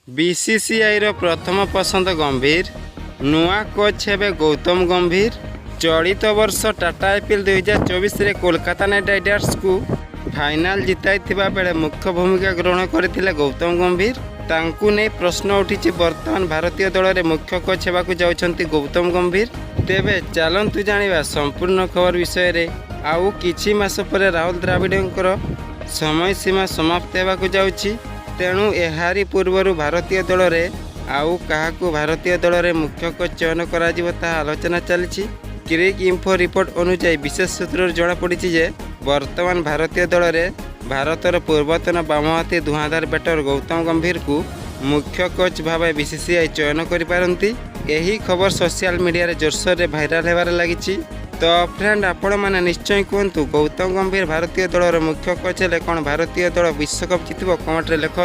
BCCI प्रथम पसंद गंभीर नुआ कोच हेबे गौतम गंभीर। चलित वर्ष टाटा आईपीएल 2024 रे कोलकाता नाइट राइडर्स को फाइनाल जिताइथिबा बेले मुख्य भूमिका ग्रहण करथिले गौतम गंभीर। तांकु नै प्रश्न उठिछि वर्तमान भारतीय दल रे मुख्य कोच हेबाकु जाउछन्ति गौतम गंभीर। तेबे चलन्तु जानिबा संपूर्ण खबर विषय रे। आउ किछि मास परे राहुल द्राविडंकर समय सीमा समाप्त हेबाकु जाउछि, तेणु एहारी पूर्वर भारतीय दल रे आउ काहाकु भारतीय दल रे मुख्य कोच चयन कराजिबो ताहा आलोचना चलिछि। क्रिक इन्फो रिपोर्ट अनुसार विशेष सूत्र जनापड़ी जे वर्तमान भारतीय दल रे भारतर पूर्वतन बामहाती धुआंधार बैटर गौतम गंभीर को मुख्य कोच भाव बीसीसीआई चयन करिपारंती। एही खबर सोशल मीडिया रे जोरसोर रे भाइराल हेबार लागिछि। तो फ्रेंड आपण मैंने निश्चय कहतु गौतम गंभीर भारतीय दल मुख्य कोच हेले कौन भारतीय दल विश्वकप जितब कमेंट रे लिख।